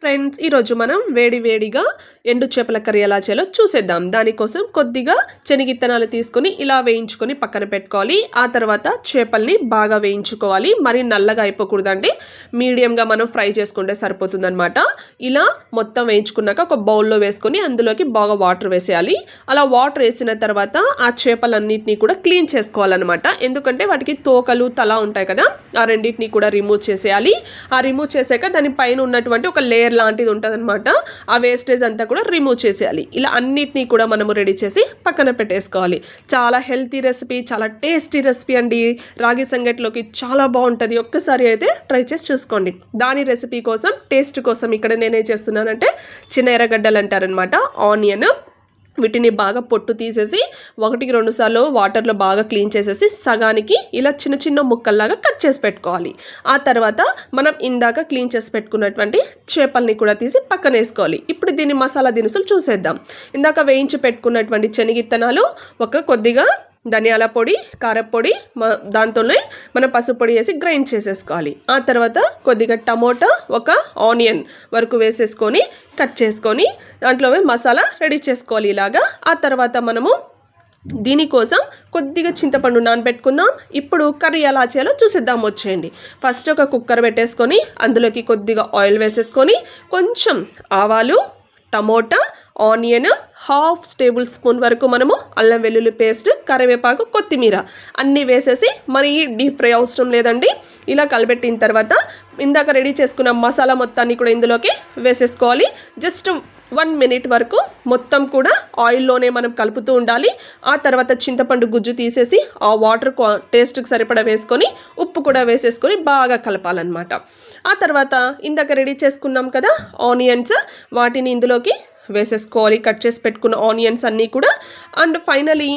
Friends, ఈరోజు మనం వేడిగా ఎండు చేపల కర్రీ ఎలా చేయాలో చూసేద్దాం. దానికోసం కొద్దిగా శనగిత్తనాలు తీసుకొని ఇలా వేయించుకొని పక్కన పెట్టుకోవాలి. ఆ తర్వాత చేపల్ని బాగా వేయించుకోవాలి. మరి నల్లగా అయిపోకూడదండి, మీడియంగా మనం ఫ్రై చేసుకుంటే సరిపోతుందన్నమాట. ఇలా మొత్తం వేయించుకున్నాక ఒక బౌల్లో వేసుకొని అందులోకి బాగా వాటర్ వేసేయాలి. అలా వాటర్ వేసిన తర్వాత ఆ చేపలన్నింటినీ కూడా క్లీన్ చేసుకోవాలన్నమాట. ఎందుకంటే వాటికి తోకలు తల ఉంటాయి కదా, ఆ రెండింటినీ కూడా రిమూవ్ చేసేయాలి. ఆ రిమూవ్ చేసాక దాని పైన ఉన్నటువంటి ఒక లేయర్ లాంటిది ఉంటుంది అనమాట. ఆ వేస్టేజ్ అంతా కూడా రిమూవ్ చేసేయాలి. ఇలా అన్నిటినీ కూడా మనము రెడీ చేసి పక్కన పెట్టేసుకోవాలి. చాలా హెల్తీ రెసిపీ, చాలా టేస్టీ రెసిపీ అండి. రాగి సంగట్లోకి చాలా బాగుంటుంది. ఒక్కసారి అయితే ట్రై చేసి చూసుకోండి. దాని రెసిపీ కోసం, టేస్ట్ కోసం ఇక్కడ నేనేం చేస్తున్నానంటే చిన్న ఎర్రగడ్డలు అంటారనమాట, ఆనియన్, వీటిని బాగా పొట్టు తీసేసి 1-2 సార్లు వాటర్లో బాగా క్లీన్ చేసేసి సగానికి ఇలా చిన్న చిన్న ముక్కల్లాగా కట్ చేసి పెట్టుకోవాలి. ఆ తర్వాత మనం ఇందాక క్లీన్ చేసి పెట్టుకున్నటువంటి చేపల్ని కూడా తీసి పక్కన వేసుకోవాలి. ఇప్పుడు దీని మసాలా దినుసులు చూసేద్దాం. ఇందాక వేయించి పెట్టుకున్నటువంటి శనగిత్తనాలు, కొద్దిగా ధనియాల పొడి, కారపొడి, దాంతోనే మనం పసుపు పొడి వేసి గ్రైండ్ చేసేసుకోవాలి. ఆ తర్వాత కొద్దిగా టమోటా, ఒక ఆనియన్ వరకు వేసేసుకొని కట్ చేసుకొని దాంట్లో మసాలా రెడీ చేసుకోవాలి ఇలాగా. ఆ తర్వాత మనము దీనికోసం కొద్దిగా చింతపండు నానబెట్టుకుందాం. ఇప్పుడు కర్రీ ఎలా చేయాలో చూసేద్దాం, వచ్చేయండి. ఫస్ట్ ఒక కుక్కర్ పెట్టేసుకొని అందులోకి కొద్దిగా ఆయిల్ వేసేసుకొని కొంచెం ఆవాలు, టమోటా, ఆనియన్, 1/2 టేబుల్ స్పూన్ వరకు మనము అల్లం వెల్లుల్లి పేస్ట్, కరివేపాకు, కొత్తిమీర అన్నీ వేసేసి, మరి డీప్ ఫ్రై అవసరం లేదండి. ఇలా కలిపెట్టిన తర్వాత ఇందాక రెడీ చేసుకున్న మసాలా మొత్తాన్ని కూడా ఇందులోకి వేసేసుకోవాలి. జస్ట్ 1 మినిట్ వరకు మొత్తం కూడా ఆయిల్లోనే మనం కలుపుతూ ఉండాలి. ఆ తర్వాత చింతపండు గుజ్జు తీసేసి ఆ వాటర్ టేస్ట్కి సరిపడా వేసుకొని ఉప్పు కూడా వేసేసుకొని బాగా కలపాలన్నమాట. ఆ తర్వాత ఇందాక రెడీ చేసుకున్నాం కదా ఆనియన్స్, వాటిని ఇందులోకి వేసేసుకోవాలి. కట్ చేసి పెట్టుకున్న ఆనియన్స్ అన్నీ కూడా. అండ్ ఫైనలీ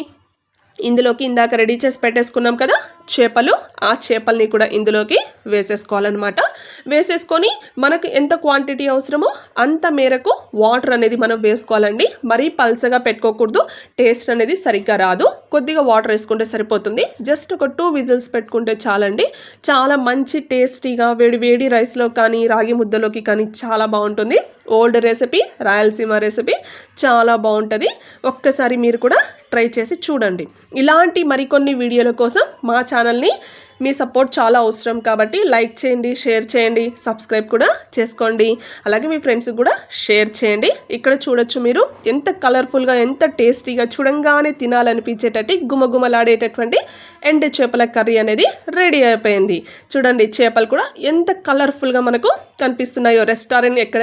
ఇందులోకి ఇందాక రెడీ చేసి పెట్టేసుకున్నాం కదా చేపలు, ఆ చేపల్ని కూడా ఇందులోకి వేసేసుకోవాలన్నమాట. వేసేసుకొని మనకు ఎంత క్వాంటిటీ అవసరమో అంత మేరకు వాటర్ అనేది మనం వేసుకోవాలండి. మరీ పల్చగా పెట్టుకోకూడదు, టేస్ట్ అనేది సరిగ్గా రాదు. కొద్దిగా వాటర్ వేసుకుంటే సరిపోతుంది. జస్ట్ ఒక 2 విజిల్స్ పెట్టుకుంటే చాలండి. చాలా మంచి టేస్టీగా వేడి రైస్లో కానీ రాగి ముద్దలోకి కానీ చాలా బాగుంటుంది. ఓల్డ్ రెసిపీ, రాయలసీమ రెసిపీ, చాలా బాగుంటుంది. ఒక్కసారి మీరు కూడా ట్రై చేసి చూడండి. ఇలాంటి మరికొన్ని వీడియోల కోసం మా ఛానల్ని మీ సపోర్ట్ చాలా అవసరం కాబట్టి లైక్ చేయండి, షేర్ చేయండి, సబ్స్క్రైబ్ కూడా చేసుకోండి. అలాగే మీ ఫ్రెండ్స్కి కూడా షేర్ చేయండి. ఇక్కడ చూడొచ్చు మీరు ఎంత కలర్ఫుల్గా, ఎంత టేస్టీగా, చూడంగానే తినాలనిపించేటట్టు గుమగుమలాడేటటువంటి ఎండు చేపల కర్రీ అనేది రెడీ అయిపోయింది. చూడండి చేపలు కూడా ఎంత కలర్ఫుల్గా మనకు కనిపిస్తున్నాయో. రెస్టారెంట్ ఎక్కడ